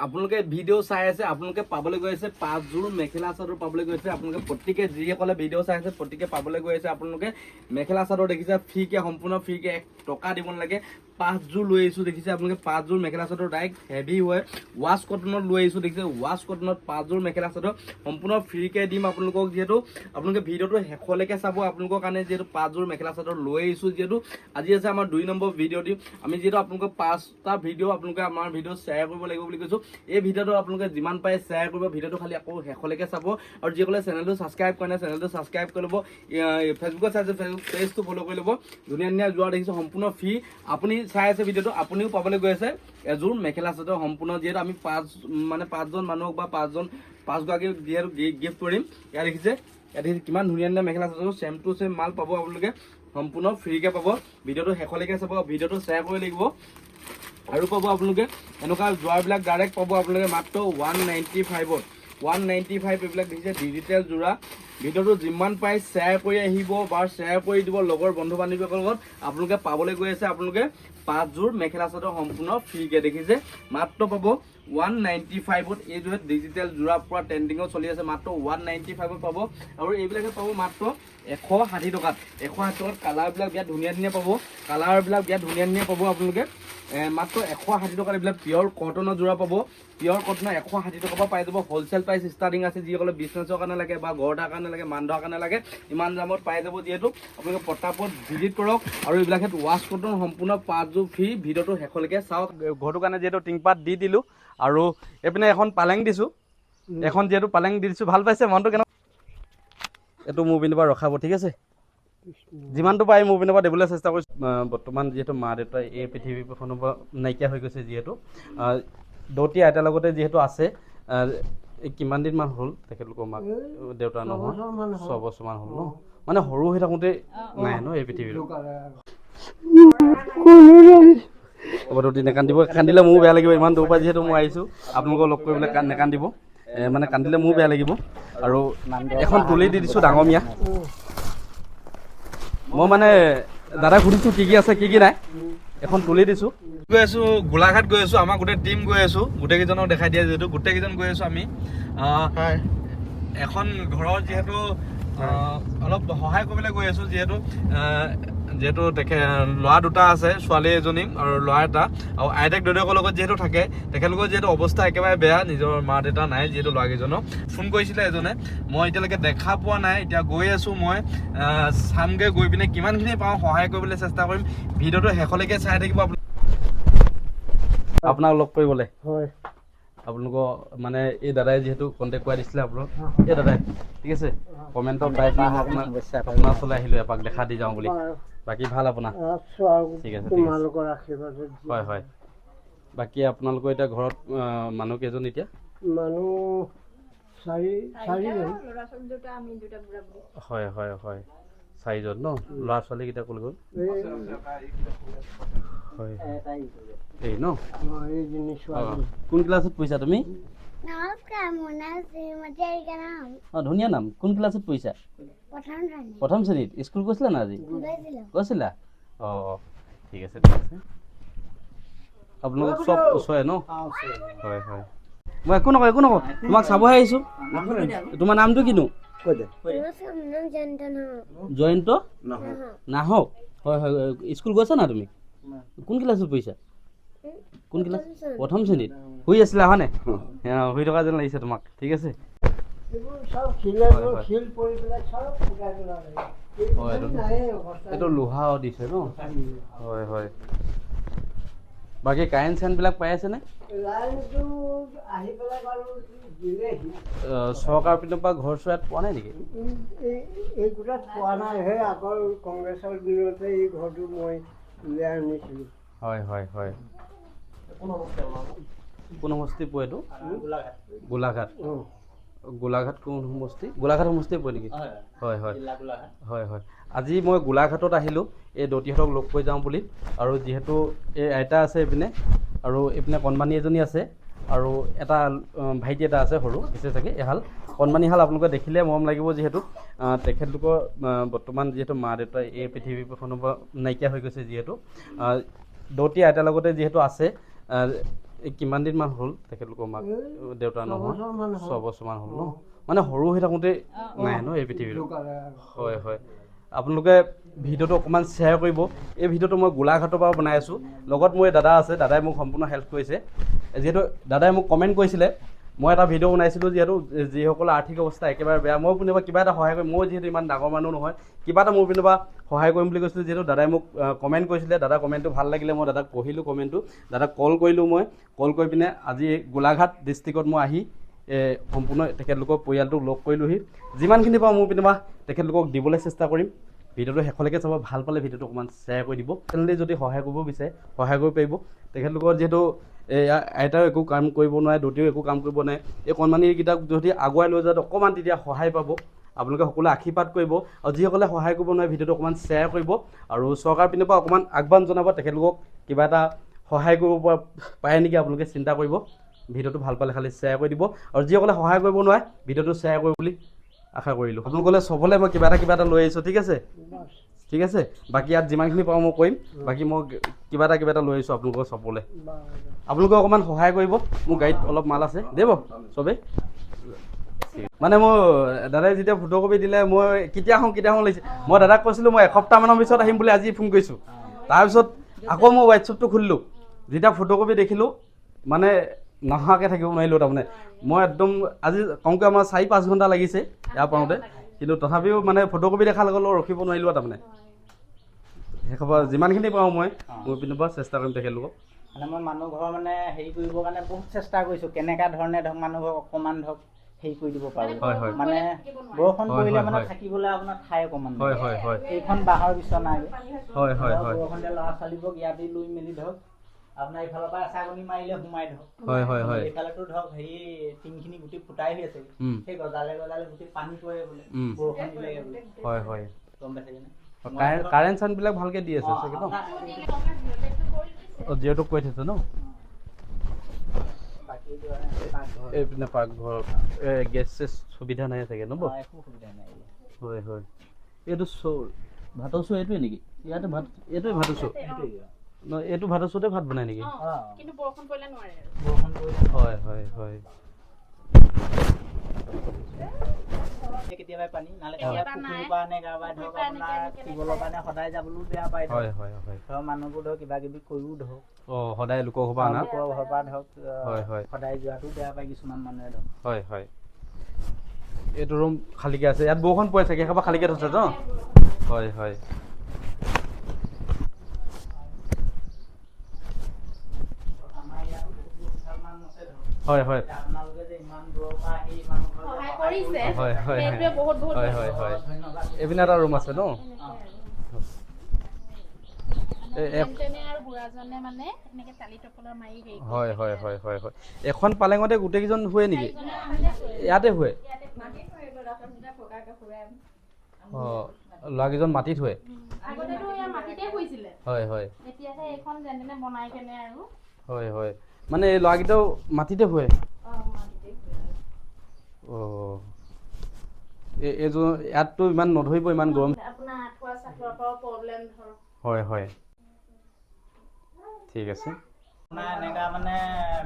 আপোনালোকে ভিডিঅ' চাই আছে, আপোনালোকে পাবলৈ গৈ আছে 5 জোৰ মেখেলা চাদৰ পাবলৈ গৈ আছে। আপোনালোকে প্ৰত্যেকে যিসকলে ভিডিঅ' চাই আছে প্ৰত্যেকে পাবলৈ গৈ আছে। আপোনালোকে মেখেলা চাদৰ দেখিছে ফ্ৰীকে, সম্পূৰ্ণ ফ্ৰীকে, 1 টকা দিব নালাগে। 5 জোৰ লৈ আহিছোঁ দেখিছে আপোনালোকে। 5 জোৰ মেখেলা চাদৰ ডাইৰেক্ট হেভি হয়, ৱাছ কটনত লৈ আহিছোঁ দেখিছে। ৱাছ কটনত 5 জোৰ মেখেলা চাদৰ সম্পূৰ্ণ ফ্ৰীকে দিম আপোনালোকক। যিহেতু আপোনালোকে ভিডিঅ'টো শেষলৈকে চাব, আপোনালোকৰ কাৰণে যিহেতু 5 জোৰ মেখেলা চাদৰ লৈ আহিছোঁ। যিহেতু আজি আছে আমাৰ 2 নম্বৰ ভিডিঅ' দিম আমি। যিহেতু আপোনালোকক 5টা ভিডিঅ' আপোনালোকে আমাৰ ভিডিঅ' শ্বেয়াৰ কৰিব লাগিব বুলি কৈছোঁ। এই ভিডিঅ'টো আপোনালোকে যিমান পাৰে শ্বেয়াৰ কৰিব, ভিডিঅ'টো খালি আকৌ শেষলৈকে চাব। আৰু যিসকলে চেনেলটো ছাবস্ক্ৰাইব কৰে নাই চেনেলটো ছাবস্ক্ৰাইব কৰি ল'ব। ফেচবুকত চাইছে ফেচবুক পেজটো ফ'ল' কৰি ল'ব। ধুনীয়া ধুনীয়া যোৱা দেখিছোঁ, সম্পূৰ্ণ ফ্ৰী। আপুনি চাই আছে ভিডিঅ'টো, আপুনিও পাবলৈ গৈ আছে এযোৰ মেখেলা চাদৰ সম্পূৰ্ণ। যিহেতু আমি 5জন মানুহক বা 5গৰাকীক যিহেতু গিফ্ট কৰিম। ইয়াত দেখিছে, ইয়াত দেখিছে কিমান ধুনীয়া ধুনীয়া mekhela chador, same to same মাল পাব আপোনালোকে, সম্পূৰ্ণ ফ্ৰীকে পাব। ভিডিঅ'টো শেষলৈকে চাব, ভিডিঅ'টো শ্বেয়াৰ কৰিব লাগিব। আৰু পাব আপোনালোকে এনেকুৱা যোৰাবিলাক ডাইৰেক্ট পাব আপোনালোকে মাত্ৰ 195ত। 195 এইবিলাক দেখিছে ডিজিটেল যোৰা। ভিডিঅ'টো যিমান পাৰে শ্বেয়াৰ কৰি আহিব বা শ্বেয়াৰ কৰি দিব লগৰ বন্ধু বান্ধৱীসকলৰ লগত। আপোনালোকে পাবলৈ গৈ আছে আপোনালোকে 5 জোৰ মেখেলা চাদৰ সম্পূৰ্ণ ফ্ৰীকে দেখিছে, মাত্ৰ পাব 195ত। এইযোৰে ডিজিটেল যোৰা পুৰা ট্ৰেণ্ডিঙত চলি আছে, মাত্ৰ 195ত পাব। আৰু এইবিলাকে পাব মাত্ৰ 160 টকাত। 160 টকাত কালাৰবিলাক বিৰাট ধুনীয়া ধুনীয়া পাব, কালাৰবিলাক বিৰাট ধুনীয়া ধুনীয়া পাব আপোনালোকে। মাত্ৰ 160 টকাত এইবিলাক পিয়ৰ কটনৰ যোৰা পাব। পিয়ৰ কটনৰ 160 টকাৰ পৰা পাই যাব। হ'লচেল প্ৰাইচ ষ্টাৰ্টিং আছে। যিসকলে বিজনেছৰ কাৰণে লাগে বা ঘৰ এটাৰ কাৰণে লাগে, মান ধৰাৰ কাৰণে লাগে, ইমান দামত পাই যাব। যিহেতু আপোনালোকে পটাপট ভিজিট কৰক। আৰু এইবিলাক ৱাছ কটন সম্পূৰ্ণ 5 জোৰ ফ্ৰী। ভিডিঅ'টো শেষলৈকে চাওক। ঘৰটোৰ কাৰণে যিহেতু টিংপাত দি দিলোঁ, আৰু এইপিনে এখন পালেং দিছোঁ। এখন যিহেতু পালেং দি দিছোঁ, ভাল পাইছে মনটো কেনেকুৱা? এইটো মোৰ পিনৰ পৰা ৰখাব, ঠিক আছে? যিমানটো পাৰি মোৰ পিনৰ পৰা দিবলৈ চেষ্টা কৰিছোঁ। বৰ্তমান যিহেতু মা দেউতা এই পৃথিৱীখনৰ পৰা নাইকিয়া হৈ গৈছে, যিহেতু দৌতি আইতাৰ লগতে যিহেতু আছে। কিমান দিনমান হ'ল তেখেতলোকৰ মাক দেউতা নহয়? 6 বছৰমান হ'ল ন? মানে সৰু হৈ থাকোঁতে নাই ন এই পৃথিৱীত? দৌতি নেকান্দিব, কান্দিলে মোৰো বেয়া লাগিব। ইমান দূৰৰ পৰা যিহেতু মই আহিছোঁ আপোনালোকক লগ কৰিবলৈ, নেকান্দিব। মানে কান্দিলে মোৰো বেয়া লাগিব। আৰু এখন তুলি দি দিছোঁ ডাঙৰ। মই মানে দাদাক সুধিছোঁ কি কি আছে কি কি নাই, এখন তুলি দিছোঁ। গৈ আছোঁ গোলাঘাট গৈ আছোঁ, আমাৰ গোটেই টিম গৈ আছোঁ। গোটেইকেইজনক দেখাই দিয়া যিহেতু গোটেইকেইজন গৈ আছোঁ আমি। এখন ঘৰত যিহেতু অলপ সহায় কৰিবলৈ গৈ আছোঁ। যিহেতু ল'ৰা 2টা আছে, ছোৱালী এজনী আৰু ল'ৰা 1টা। আৰু আইতাক দেউতাকৰ লগত যিহেতু থাকে, তেখেতলোকৰ যিহেতু অৱস্থা একেবাৰে বেয়া, নিজৰ মা দেউতা নাই। যিহেতু ল'ৰাকেইজনক ফোন কৰিছিলে এজনে, মই এতিয়ালৈকে দেখা পোৱা নাই। এতিয়া গৈ আছোঁ, মই চামগৈ, গৈ পিনে কিমানখিনি পাওঁ সহায় কৰিবলৈ চেষ্টা কৰিম। ভিডিঅ'টো শেষলৈকে চাই থাকিব। আপোনাক লগ কৰিবলৈ হয়, আপোনালোকৰ মানে এই দাদাই যিহেতু কণ্টেক্ট কৰাই দিছিলে আপোনাক, এই দাদাই, ঠিক আছে? কমেণ্টত পাই আপোনাৰ ওচৰলৈ আহিলোঁ এপাক দেখা দি যাওঁ বুলি। বাকী ভাল আপোনাৰ? ঠিক আছে, হয় হয়। বাকী আপোনালোকৰ এতিয়া ঘৰত মানুহ কেইজন? এতিয়া মানুহ 4জন। হয় হয় হয়, 4জন ন? ল'ৰা ছোৱালীকেইটা ক'লৈ গ'ল? হয় এই ন? কোন ক্লাছত পঢ়িছা তুমি? ধুনীয়া নাম। কোন ক্লাছত পঢ়িছা? প্ৰথম শ্ৰেণীত। স্কুল গৈছিলা না আজি? গৈছিলা? অঁ ঠিক আছে ঠিক আছে। আপোনালোক চব ওচৰে ন? হয় হয়। মই একো নকওঁ তোমাক চাবহে আহিছোঁ। তোমাৰ নামটো কিনো? জয়ন্ত নাহক। হয় হয়। স্কুল গৈছা না তুমি? কোন ক্লাছত পঢ়িছা? কোন ক্লাছ? প্ৰথম শ্ৰেণীত। শুই আছিলা হয়নে? শুই থকা যেন লাগিছে তোমাক, ঠিক আছে? এইটো লোহা দিছে ন? হয় হয়। বাকী কাৰেণ্ট চাৰেণ্টবিলাক পাই আছেনে? চৰকাৰৰ পিনৰ পৰা ঘৰ চৰাত পোৱা নাই নেকি? এই গোটাত পোৱা নাই। সেই আগৰ কংগ্ৰেছৰ দিনতে এই ঘৰটো মই উলিয়াই আনিছিলোঁ। হয় হয় হয়। কোন সমষ্টি পৰে এইটো? গোলাঘাট। গোলাঘাট কোন সমষ্টি? গোলাঘাট সমষ্টিয়ে পৰে নেকি? হয় হয় হয় হয়। আজি মই গোলাঘাটত আহিলোঁ এই দৌতিহঁতক লগ কৰি যাওঁ বুলি। আৰু যিহেতু এই আইতা আছে এইপিনে, আৰু এইপিনে কণমানি এজনী আছে, আৰু এটা ভাইটি এটা আছে সৰু, পিছে চাগে এহাল কণমানিহাল আপোনালোকে দেখিলে মৰম লাগিব। যিহেতু তেখেতলোকৰ বৰ্তমান যিহেতু মা দেউতা এই পৃথিৱীখনৰ পৰা নাইকিয়া হৈ গৈছে, যিহেতু দৌতি আইতাৰ লগতে যিহেতু আছে। কিমান দিনমান হ'ল তেখেতলোকৰ মাক দেউতা নহয় 6 বছৰমান হ'ল ন মানে সৰু হৈ থাকোঁতে নাই ন এই পৃথিৱীত হয় হয় আপোনালোকে ভিডিঅ'টো অকণমান শ্বেয়াৰ কৰিব এই ভিডিঅ'টো মই গোলাঘাটৰ পৰা বনাই আছোঁ লগত মোৰ দাদা আছে দাদাই মোক সম্পূৰ্ণ হেল্প কৰিছে যিহেতু দাদাই মোক কমেণ্ট কৰিছিলে মই এটা ভিডিঅ' বনাইছিলোঁ যিহেতু যিসকলৰ আৰ্থিক অৱস্থা একেবাৰে বেয়া মই পিনৰ পৰা কিবা এটা সহায় কৰিম মই যিহেতু ইমান ডাঙৰ মানুহ নহয় কিবা এটা মোৰ পিনৰ পৰা সহায় কৰিম বুলি কৈছিলোঁ যিহেতু দাদাই মোক কমেণ্ট কৰিছিলে দাদা কমেণ্টটো ভাল লাগিলে মই দাদাক পঢ়িলোঁ কমেণ্টটো দাদাক কল কৰিলোঁ মই কল কৰি পিনে আজি গোলাঘাট ডিষ্ট্ৰিক্টত মই আহি সম্পূৰ্ণ তেখেতলোকৰ পৰিয়ালটোক লগ কৰিলোঁহি যিমানখিনি পাওঁ মোৰ পিনৰ পৰা তেখেতলোকক দিবলৈ চেষ্টা কৰিম ভিডিঅ'টো শেষলৈকে চাব ভাল পালে ভিডিঅ'টো অকণমান শ্বেয়াৰ কৰি দিব চেনেলি যদি সহায় কৰিব বিচাৰে সহায় কৰিব পাৰিব তেখেতলোকৰ যিহেতু আইতাও একো কাম কৰিব নোৱাৰে দেউতাও একো কাম কৰিব নোৱাৰে এই কণমানিকেইটাক যদি আগুৱাই লৈ যোৱাত অকণমান তেতিয়া সহায় পাব আপোনালোকে সকলোৱে আশীৰ্বাদ কৰিব আৰু যিসকলে সহায় কৰিব নোৱাৰে ভিডিঅ'টো অকণমান শ্বেয়াৰ কৰিব আৰু চৰকাৰ পিনৰ পৰা অকণমান আহ্বান জনাব তেখেতলোকক কিবা এটা সহায় কৰিব পাৰে নেকি আপোনালোকে চিন্তা কৰিব ভিডিঅ'টো ভাল পালে খালি শ্বেয়াৰ কৰি দিব আৰু যিসকলে সহায় কৰিব নোৱাৰে ভিডিঅ'টো শ্বেয়াৰ কৰিব বুলি আশা কৰিলোঁ আপোনালোকলে চবলে মই কিবা এটা লৈ আহিছোঁ ঠিক আছে বাকী ইয়াত যিমানখিনি পাওঁ মই কৰিম বাকী মই কিবা এটা লৈ আহিছোঁ আপোনালোকৰ চবলে আপোনালোকে অকণমান সহায় কৰিব মোৰ গাড়ীত অলপ মাল আছে দেব চবেই মানে মোৰ দাদাই যেতিয়া ফটোকপি দিলে মই কেতিয়া আহোঁ লাগিছে মই দাদাক কৈছিলোঁ মই এসপ্তাহমানৰ পিছত আহিম বুলি আজি ফোন কৰিছোঁ তাৰপিছত আকৌ মই হোৱাটছএপটো খুলিলোঁ যেতিয়া ফটোকপি দেখিলোঁ মানে নহাকৈ থাকিব নোৱাৰিলোঁ তাৰমানে মই একদম আজি কমকৈ আমাৰ 4-5 ঘণ্টা লাগিছে ইয়াৰ পাওঁতে কিন্তু তথাপিও মানে ফটোকপি দেখাৰ লগত ৰখিব নোৱাৰিলোঁ তাৰমানে সেইসোপা যিমানখিনি পাওঁ মই মোৰ পিনৰ পৰা চেষ্টা কৰিম তেখেতলোকক মানে মই মানুহ ঘৰ মানে হেৰি কৰিবৰ কাৰণে বহুত চেষ্টা কৰিছোঁ কেনেকুৱা ধৰণে ধৰক মানুহ ঘৰক অকণমান ধৰক হেৰি কৰি দিব পাৰোঁ মানে বৰষুণ পৰিলে মানে থাকিবলৈ আপোনাৰ ঠাই অকণমান এইখন বাঁহৰ বিচনা বৰষুণ ল'ৰা ছোৱালীবোৰক ইয়াতে লৈ মেলি ধৰক আপোনাৰ এইফালৰ পৰা এচাগনি মাৰিলে সোমাই ধৰক এইফালেতো ধৰক হেৰি টিংখিনি গোটেই ফুটাই হৈ আছে সেই গজালে গোটেই পানী পৰে বোলে বৰষুণ দিলে বোলে গম পাইছে কিনে কাৰেণ্ট চাৰেণ্টবিলাক ভালকৈ দি আছে চাগে ন জিঅ'টো কৈ থৈছে ন এইপিনে পাকঘৰ গেছ চেছ সুবিধা নাই চাগে ন হয় এইটো ভাতৰ চৌ এইটোৱে নেকি ইয়াতে ভাত এইটোৱে ভাতৰ চৌ ন এইটো ভাতৰ চৌতে ভাত বনাই নেকি হয় কেতিয়াবা পানী নহ'লে পুখুৰীৰ পৰা নে কাৰোবাৰ ধৰক আপোনাৰ টিউবৱেলৰ পৰা সদায় যাবলৈও বেয়া পায় ধৰক মানুহবোৰ ধৰক কিবা কিবি কৰিও ধৰক সদায় লোকৰ ঘৰৰ পৰা ধৰক সদায় যোৱাটো বেয়া পায় কিছুমান মানুহে ধৰক হয় এইটো ৰুম খালীকৈ আছে ইয়াত বৰষুণ পৰে চাগে সেইসোপা খালীকৈ থৈছে ন হয় আপোনালোকে যে ইমান দূৰৰ পৰা আহি মানুহ এইপিনে এটা ৰুম আছে ন হয় এখন পালেঙতে গোটেইকেইজন শুৱে নেকি ইয়াতে শুৱে ল'ৰাকেইজন মাটিত শুৱে হয় মানে এই ল'ৰাকেইটাও মাটিতে শুৱে এইযোৰ ইয়াততো ইমান নধৰিব ইমান গৰম হয় ঠিক আছে আপোনাৰ এনেকুৱা মানে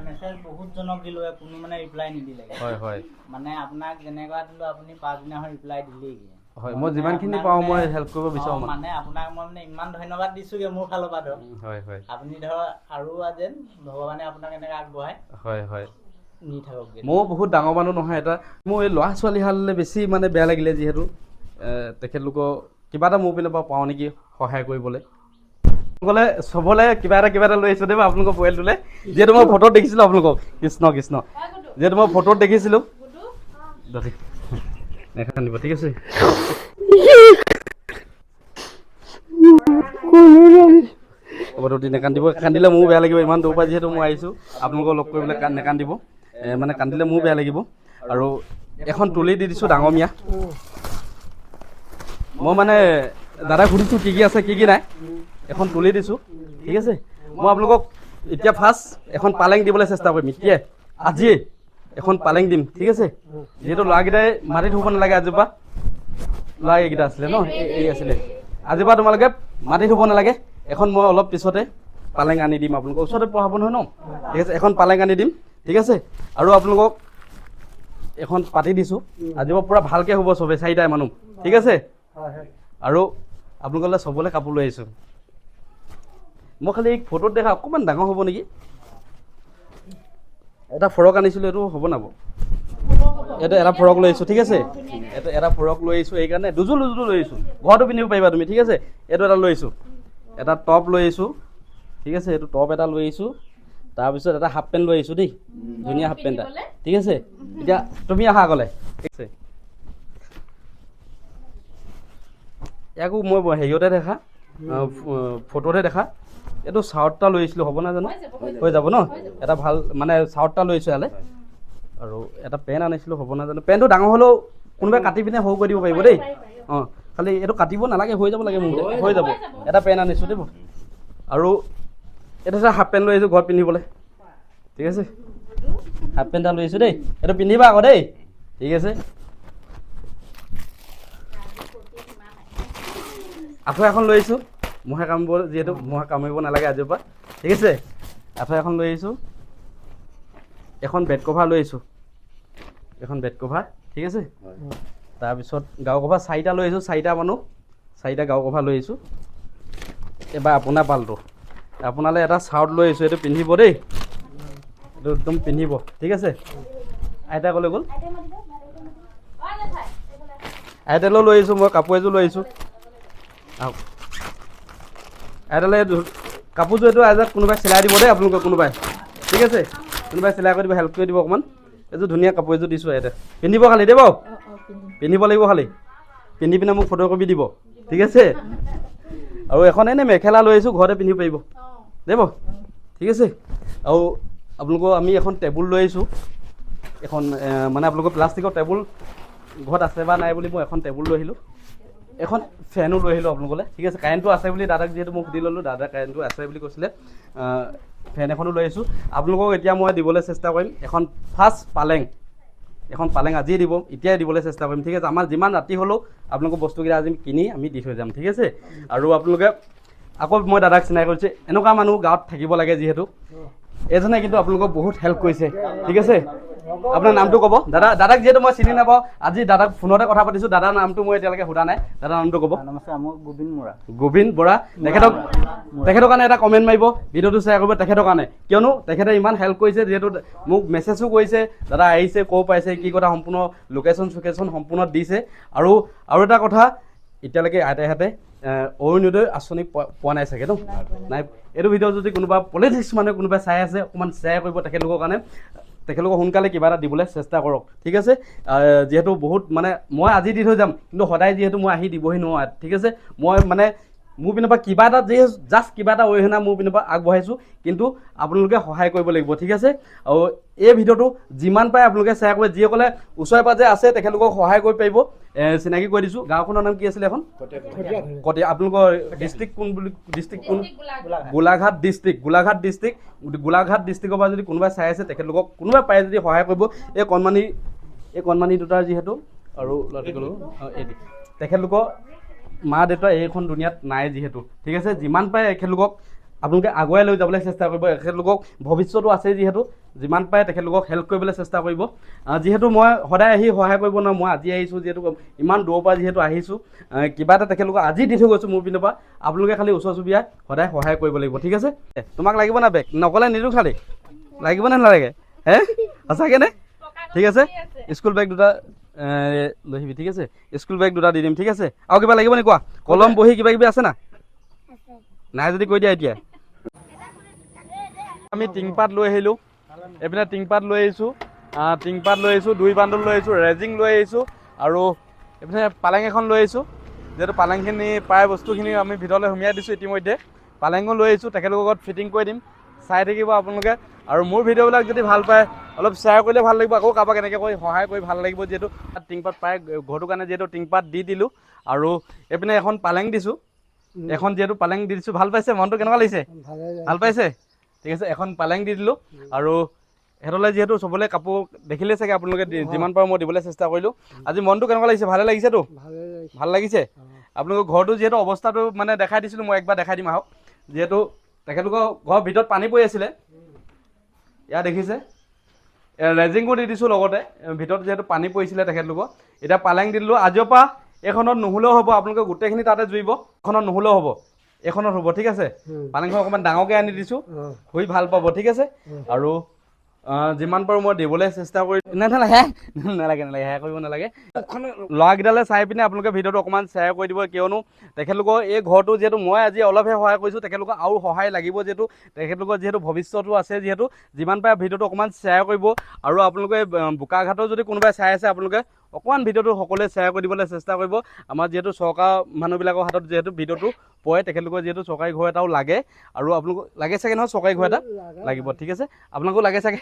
মেছেজ বহুতজনক দিলোঁ কোনো মানে ৰিপ্লাই নিদিলে হয় মানে আপোনাক যেনেকুৱা দিলোঁ আপুনি পাছদিনাখন ৰিপ্লাই দিলেই হয় মই যিমানখিনি পাওঁ মই হেল্প কৰিব বিচাৰোঁ মানে আপোনাক মই মানে ইমান ধন্যবাদ দিছোঁগৈ মোৰ ফালৰ পৰা ধৰক হয় আপুনি ধৰক আৰু যেন ভগৱানে আপোনাক এনেকৈ আগবঢ়ায় হয় নি থাকক ময়ো বহুত ডাঙৰ মানুহ নহয় এটা মোৰ এই ল'ৰা ছোৱালী হাললৈ বেছি মানে বেয়া লাগিলে যিহেতু তেখেতলোকৰ কিবা এটা মোৰ পিনৰ পৰা পাওঁ নেকি সহায় কৰিবলৈ গ'লে চবলে কিবা এটা লৈ আহিছোঁ দেই আপোনালোকৰ পৰিয়ালটোলৈ যিহেতু মই ফটোত দেখিছিলোঁ আপোনালোকক কৃষ্ণ যিহেতু মই ফটোত দেখিছিলোঁ নেখান্দিব ঠিক আছে নেকান্দিব কান্দিলে মোৰো বেয়া লাগিব ইমান দূৰৰ পৰা যিহেতু মই আহিছোঁ আপোনালোকক লগ কৰিবলৈ নেকান্দিব মানে কান্দিলে মোৰো বেয়া লাগিব আৰু এখন তুলি দি দিছোঁ ডাঙৰ মিয়া মই মানে দাদাক সুধিছোঁ কি আছে কি নাই এখন তুলি দিছোঁ ঠিক আছে মই আপোনালোকক এতিয়া ফাৰ্ষ্ট এখন পালেং দিবলৈ চেষ্টা কৰিম এতিয়াই আজিয়ে এখন পালেং দিম ঠিক আছে যিহেতু ল'ৰাকেইটাই মাটিত শুব নালাগে আজিৰ পৰা ল'ৰাকেইটা আছিলে ন এই আছিলে আজিৰ পৰা তোমালোকে মাটিত শুব নালাগে এখন মই অলপ পিছতে পালেং আনি দিম আপোনালোকক ওচৰতে পঢ়াব নহয় ন ঠিক আছে এখন পালেং আনি দিম ঠিক আছে আৰু আপোনালোকক এখন পাতি দিছোঁ আজিৰ পৰা পূৰা ভালকৈ হ'ব চবেই 4টাই মানুহ ঠিক আছে আৰু আপোনালোকলৈ চবলৈ কাপোৰ লৈ আহিছোঁ মই খালি ফটোত দেখা অকণমান ডাঙৰ হ'ব নেকি এটা ফৰক আনিছিলোঁ এইটো হ'ব নাব এইটো এটা ফৰক লৈ আহিছোঁ ঠিক আছে এটা ফৰক লৈ আহিছোঁ এইকাৰণে দুযোৰ লৈ আহিছোঁ ঘৰতো পিন্ধিব পাৰিবা তুমি ঠিক আছে এইটো এটা লৈ আহিছোঁ এটা টপ লৈ আহিছোঁ ঠিক আছে এইটো টপ এটা লৈ আহিছোঁ তাৰপিছত এটা হাফ পেণ্ট লৈ আহিছোঁ দেই ধুনীয়া হাফ পেণ্ট এটা ঠিক আছে এতিয়া তুমি আহা আগলৈ ঠিক আছে ইয়াকো মই হেৰিয়তে দেখা ফটোতে দেখা এইটো চাৰ্ট এটা লৈ আহিছিলোঁ হ'ব না জানো হৈ যাব ন এটা ভাল মানে চাৰ্ট এটা লৈ আহিছোঁ ইয়ালৈ আৰু এটা পেণ্ট আনিছিলোঁ হ'ব না জানো পেণ্টটো ডাঙৰ হ'লেও কোনোবাই কাটি পিনে সৰু কৰি দিব পাৰিব দেই অঁ খালি এইটো কাটিব নালাগে হৈ যাব লাগে মোৰ হৈ যাব এটা পেণ্ট আনিছোঁ দেই আৰু এইটো এটা হাফ পেণ্ট লৈ আহিছোঁ ঘৰত পিন্ধিবলৈ ঠিক আছে হাফ পেণ্ট এটা লৈ আহিছোঁ দেই এইটো পিন্ধিবা আকৌ দেই ঠিক আছে আঁঠুৱা এখন লৈ আহিছোঁ মহে কামিব যিহেতু মহে কামিব নালাগে আজিৰ পৰা ঠিক আছে আঁঠুৱা এখন লৈ আহিছোঁ এখন বেড কভাৰ লৈ আহিছোঁ এখন বেড কভাৰ ঠিক আছে তাৰপিছত গাৰু কভাৰ 4টা লৈ আহিছোঁ 4টা মানুহ 4টা গাৰু কভাৰ লৈ আহিছোঁ এবাৰ আপোনাৰ পালটো আপোনালৈ এটা চাৰ্ট লৈ আহিছোঁ এইটো পিন্ধিব দেই এইটো একদম পিন্ধিব ঠিক আছে আইতা ক'লৈ গ'ল আইতালৈ লৈ আহিছোঁ মই কাপোৰ এযোৰ লৈ আহিছোঁ আহক আইতালৈ কাপোৰযোৰ এইটো আইতাক কোনোবাই চিলাই দিব দেই আপোনালোকে কোনোবাই ঠিক আছে কোনোবাই চিলাই কৰি দিব হেল্প কৰি দিব অকণমান এইযোৰ ধুনীয়া কাপোৰ এযোৰ দিছোঁ আইতা পিন্ধিব খালি দেই বাৰু পিন্ধিব লাগিব খালি পিন্ধি পিনে মোক ফটো কপি দিব ঠিক আছে আৰু এখন এনেই মেখেলা লৈ আহিছোঁ ঘৰতে পিন্ধিব পাৰিব দেই বাৰু ঠিক আছে আৰু আপোনালোকৰ আমি এখন টেবুল লৈ আহিছোঁ এখন মানে আপোনালোকৰ প্লাষ্টিকৰ টেবুল ঘৰত আছে বা নাই বুলি মই এখন টেবুল লৈ আহিলোঁ এখন ফেনো লৈ আহিলোঁ আপোনালোকলৈ ঠিক আছে কাৰেণ্টটো আছে বুলি দাদাক যিহেতু মই সুধি ল'লোঁ দাদা কাৰেণ্টটো আছে বুলি কৈছিলে ফেন এখনো লৈ আহিছোঁ আপোনালোকক এতিয়া মই দিবলৈ চেষ্টা কৰিম এখন ফাৰ্ষ্ট পালেং এখন পালেং আজিয়ে দিব এতিয়াই দিবলৈ চেষ্টা কৰিম ঠিক আছে আমাৰ যিমান ৰাতি হ'লেও আপোনালোকৰ বস্তুকেইটা আজি কিনি আমি দি থৈ যাম ঠিক আছে আৰু আপোনালোকে আকৌ মই দাদাক চিনাকি কৰিছোঁ এনেকুৱা মানুহ গাঁৱত থাকিব লাগে যিহেতু এজনে কিন্তু আপোনালোকক বহুত হেল্প কৰিছে ঠিক আছে আপোনাৰ নামটো ক'ব দাদাক যিহেতু মই চিনি নাপাওঁ আজি দাদাক ফোনতে কথা পাতিছোঁ দাদাৰ নামটো মই এতিয়ালৈকে সোধা নাই দাদাৰ নামটো ক'ব নমস্কাৰ মই গোবিন্দ বৰা তেখেতৰ কাৰণে এটা কমেণ্ট মাৰিব ভিডিঅ'টো শ্বেয়াৰ কৰিব তেখেতৰ কাৰণে কিয়নো তেখেতে ইমান হেল্প কৰিছে যিহেতু মোক মেছেজো কৰিছে দাদা আহিছে ক'ৰ পাইছে কি কথা সম্পূৰ্ণ লোকেশ্যন সম্পূৰ্ণ দিছে আৰু এটা কথা এতিয়ালৈকে আইতাহঁতে অৰুণোদয় আঁচনি পোৱা নাই চাগে ন নাই এইটো ভিডিঅ' যদি কোনোবা পলিটিক্স মানুহে কোনোবাই চাই আছে অকণমান শ্বেয়াৰ কৰিব তেখেতলোকৰ কাৰণে তেখেতলোকক সোনকালে কিবা এটা দিবলৈ চেষ্টা কৰক ঠিক আছে যিহেতু বহুত মানে মই আজি দি থৈ যাম কিন্তু সদায় যিহেতু মই আহি দিবহি নোৱাৰোঁ ঠিক আছে মই মানে মোৰ পিনৰ পৰা কিবা এটা জাষ্ট কিবা এটা অৰিহণা মোৰ পিনৰ পৰা আগবঢ়াইছোঁ কিন্তু আপোনালোকে সহায় কৰিব লাগিব ঠিক আছে আৰু এই ভিডিঅ'টো যিমান পাৰে আপোনালোকে শ্বেয়াৰ কৰিব যিসকলে ওচৰে পাজৰে আছে তেখেতলোকক সহায় কৰিব পাৰিব চিনাকি কৰি দিছোঁ গাঁওখনৰ নাম কি আছিলে এখন কটীয়া আপোনালোকৰ ডিষ্ট্ৰিক্ট কোন গোলাঘাট ডিষ্ট্ৰিক্টৰ পৰা যদি কোনোবাই চাই আছে তেখেতলোকক কোনোবাই পাৰে যদি সহায় কৰিব এই কণমানি দুটাৰ যিহেতু আৰু তেখেতলোকৰ মা দেউতা এইখন দুনিয়াত নাই যিহেতু ঠিক আছে যিমান পাৰে এখেতলোকক আপোনালোকে আগুৱাই লৈ যাবলৈ চেষ্টা কৰিব এখেতলোকক ভৱিষ্যতো আছে যিহেতু যিমান পাৰে তেখেতলোকক হেল্প কৰিবলৈ চেষ্টা কৰিব যিহেতু মই সদায় আহি সহায় কৰিব নোৱাৰোঁ মই আজি আহিছোঁ যিহেতু ইমান দূৰৰ পৰা যিহেতু আহিছোঁ কিবা এটা তেখেতলোকক আজি দি থৈ গৈছোঁ মোৰ পিনৰ পৰা আপোনালোকে খালি ওচৰ চুবুৰীয়া সদায় সহায় কৰিব লাগিব ঠিক আছে তোমাক লাগিব না বেগ নক'লে নিদিওঁ খালি লাগিব নে নালাগে হে সঁচাকৈ নে ঠিক আছে স্কুল বেগ দুটা লৈ আহিবি ঠিক আছে স্কুল বেগ দুটা দি দিম ঠিক আছে আৰু কিবা লাগিব নি কোৱা কলম বহি কিবা কিবি আছে না নাই যদি কৈ দিয়া এতিয়া আমি টিংপাত লৈ আহিলোঁ এইপিনে টিংপাত লৈ আহিছোঁ 2 বান্দল লৈ আহিছোঁ ৰেজিং লৈ আহিছোঁ আৰু এইপিনে পালেং এখন লৈ আহিছোঁ যিহেতু পালেংখিনি প্ৰায় বস্তুখিনি আমি ভিতৰলৈ সুমিয়াই দিছোঁ ইতিমধ্যে পালেঙো লৈ আহিছোঁ তেখেতলোকৰ লগত ফিটিং কৰি দিম চাই থাকিব আপোনালোকে আৰু মোৰ ভিডিঅ'বিলাক যদি ভাল পায় অলপ শ্বেয়াৰ কৰিলে ভাল লাগিব আকৌ কাৰোবাক এনেকৈ কৰি সহায় কৰি ভাল লাগিব যিহেতু টিংপাত প্ৰায় ঘৰটোৰ কাৰণে যিহেতু টিংপাত দি দিলোঁ আৰু এইপিনে এখন পালেং দিছোঁ এখন যিহেতু পালেং দি দিছোঁ ভাল পাইছে মনটো কেনেকুৱা লাগিছে ভাল পাইছে ঠিক আছে এখন পালেং দি দিলোঁ আৰু সিহঁতলৈ যিহেতু চবলৈ কাপোৰ দেখিলে চাগে আপোনালোকে যিমান পাৰোঁ মই দিবলৈ চেষ্টা কৰিলোঁ আজি মনটো কেনেকুৱা লাগিছে ভালে লাগিছেতো ভাল লাগিছে আপোনালোকৰ ঘৰটো যিহেতু অৱস্থাটো মানে দেখাই দিছিলোঁ মই একবাৰ দেখাই দিম আহক যিহেতু তেখেতলোকৰ ঘৰৰ ভিতৰত পানী পৰি আছিলে ইয়াত দেখিছে ৰেজিংবোৰ দি দিছোঁ লগতে ভিতৰত যিহেতু পানী পৰিছিলে তেখেতলোকৰ এতিয়া পালেং দি দিলোঁ আজিৰ পৰা এইখনত নুহুলেও হ'ব আপোনালোকে গোটেইখিনি তাতে জুৰিব এইখনত নুহুলেও হ'ব এইখনত হ'ব ঠিক আছে পালেংখন অকণমান ডাঙৰকৈ আনি দিছোঁ শুই ভাল পাব ঠিক আছে আৰু যিমান পাৰোঁ মই দিবলৈ চেষ্টা কৰি নালাগে সেয়া কৰিব নালাগে ল'ৰাকেইটালৈ চাই পিনে আপোনালোকে ভিডিঅ'টো অকণমান শ্বেয়াৰ কৰি দিব কিয়নো তেখেতলোকৰ এই ঘৰটো যিহেতু মই আজি অলপহে সহায় কৰিছোঁ তেখেতলোকক আৰু সহায় লাগিব যিহেতু তেখেতলোকৰ যিহেতু ভৱিষ্যতো আছে যিহেতু যিমান পাৰে ভিডিঅ'টো অকণমান শ্বেয়াৰ কৰিব আৰু আপোনালোকে বোকাঘাটৰ যদি কোনোবাই চাই আছে আপোনালোকে অকণমান ভিডিঅ'টো সকলোৱে শ্বেয়াৰ কৰি দিবলৈ চেষ্টা কৰিব আমাৰ যিহেতু চৰকাৰ মানুহবিলাকৰ হাতত যিহেতু ভিডিঅ'টো পৰে তেখেতলোকৰ যিহেতু চৰকাৰী ঘৰ এটাও লাগে আৰু আপোনালোকক লাগে চাগে নহয় চৰকাৰী ঘৰ এটা লাগিব ঠিক আছে আপোনালোকো লাগে চাগে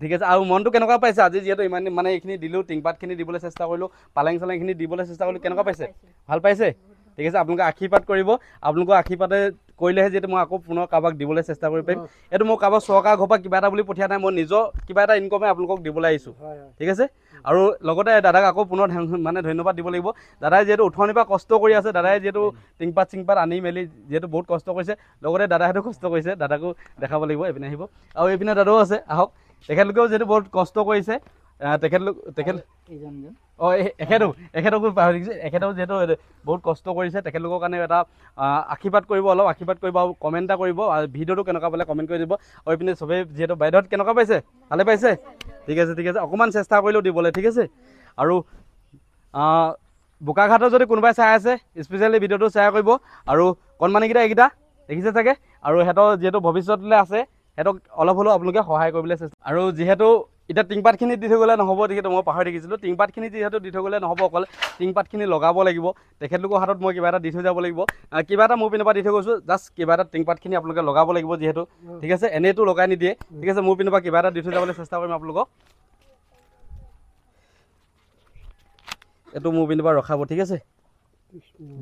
ঠিক আছে আৰু মনটো কেনেকুৱা পাইছে আজি যিহেতু ইমান মানে এইখিনি দিলোঁ টিংপাতখিনি দিবলৈ চেষ্টা কৰিলোঁ পালেং চালেংখিনি দিবলৈ চেষ্টা কৰিলোঁ কেনেকুৱা পাইছে ভাল পাইছে ঠিক আছে আপোনালোকে আশীৰ্বাদ কৰিব আপোনালোকৰ আশীৰ্বাদে কৰিলেহে যিহেতু মই আকৌ পুনৰ কাৰোবাক দিবলৈ চেষ্টা কৰিব পাৰিম এইটো মই কাৰোবাৰ চৰকাৰ ঘৰৰ পৰা কিবা এটা বুলি পঠিয়া নাই মই নিজৰ কিবা এটা ইনকমে আপোনালোকক দিবলৈ আহিছোঁ ঠিক আছে আৰু লগতে দাদাক আকৌ পুনৰ মানে ধন্যবাদ দিব লাগিব দাদাই যিহেতু উঠনিৰ পৰা কষ্ট কৰি আছে দাদাই যিহেতু টিংপাত চিংপাত আনি মেলি যিহেতু বহুত কষ্ট কৰিছে লগতে দাদাহেঁতেও কষ্ট কৰিছে দাদাকো দেখাব লাগিব এইপিনে আহিব আৰু এইপিনে দাদাও আছে আহক তেখেতলোকেও যিহেতু বহুত কষ্ট কৰিছে এখেতকো পাহৰি দিছে এখেতেও যিহেতু বহুত কষ্ট কৰিছে তেখেতলোকৰ কাৰণে এটা আশীৰ্বাদ কৰিব অলপ আশীৰ্বাদ কৰিব আৰু কমেণ্ট এটা কৰিব আৰু ভিডিঅ'টো কেনেকুৱা পালে কমেণ্ট কৰি দিব আৰু এইপিনে চবেই যিহেতু বাইদেউহঁত কেনেকুৱা পাইছে ভালে পাইছে ঠিক আছে অকণমান চেষ্টা কৰিলেও দিবলৈ ঠিক আছে আৰু বোকাঘাটৰ যদি কোনোবাই চাই আছে স্পেচিয়েলি ভিডিঅ'টো শ্বেয়াৰ কৰিব আৰু কণমানিকেইটা এইকেইটা দেখিছে চাগে আৰু সিহঁতৰ যিহেতু ভৱিষ্যতলৈ আছে সিহঁতক অলপ হ'লেও আপোনালোকে সহায় কৰিবলৈ চেষ্টা আৰু যিহেতু এতিয়া টিংপাতখিনি দি থৈ গ'লে নহ'ব যিহেতু মই পাহৰি দেখিছিলোঁ টিংপাতখিনি যিহেতু দি থৈ গ'লে নহ'ব অকল টিংপাতখিনি লগাব লাগিব তেখেতলোকৰ হাতত মই কিবা এটা দি থৈ যাব লাগিব কিবা এটা মোৰ পিনৰ পৰা দি থৈ গৈছোঁ জাষ্ট কিবা এটা টিংপাতখিনি আপোনালোকে লগাব লাগিব যিহেতু ঠিক আছে এনেইতো লগাই নিদিয়ে ঠিক আছে মোৰ পিনৰ পৰা কিবা এটা দি থৈ যাবলৈ চেষ্টা কৰিম আপোনালোকক এইটো মোৰ পিনৰ পৰা ৰখাব ঠিক আছে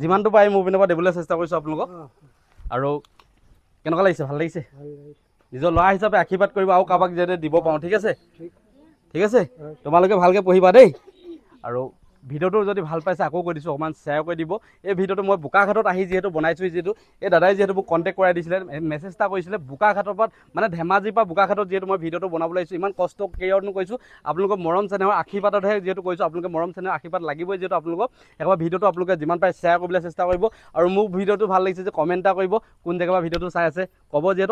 যিমানটো পাৰি মোৰ পিনৰ পৰা দিবলৈ চেষ্টা কৰিছোঁ আপোনালোকক আৰু কেনেকুৱা লাগিছে ভাল লাগিছে নিজৰ ল'ৰা হিচাপে আশীৰ্বাদ কৰিব আৰু কাৰোবাক যাতে দিব পাৰোঁ ঠিক আছে তোমালোকে ভালকৈ পঢ়িবা দেই আৰু ভিডিঅ'টো যদি ভাল পাইছে আকৌ কৈ দিছোঁ অকণমান শ্বেয়াৰ কৰি দিব এই ভিডিঅ'টো মই বোকাঘাটত আহি যিহেতু বনাইছোঁ যিহেতু এই দাদাই যিহেতু মোক কণ্টেক্ট কৰাই দিছিলে মেছেজ এটা কৰিছিলে বোকাঘাটৰ পৰা মানে ধেমাজিৰ পৰা বোকাঘাটত যিহেতু মই ভিডিঅ'টো বনাবলৈ আহিছোঁ ইমান কষ্ট কেয়াৰনো কৰিছোঁ আপোনালোকৰ মৰম চেনেহৰ আশীৰ্বাদতহে যিহেতু কৰিছোঁ আপোনালোকে মৰম চেনেহৰ আশীৰ্বাদ লাগিবই যিহেতু আপোনালোকক একবাৰ ভিডিঅ'টো আপোনালোকে যিমান পাৰে শ্বেয়াৰ কৰিবলৈ চেষ্টা কৰিব আৰু মোক ভিডিঅ'টো ভাল লাগিছে যে কমেণ্ট এটা কৰিব কোন জেগাৰ পৰা ভিডিঅ'টো চাই আছে ক'ব যিহেতু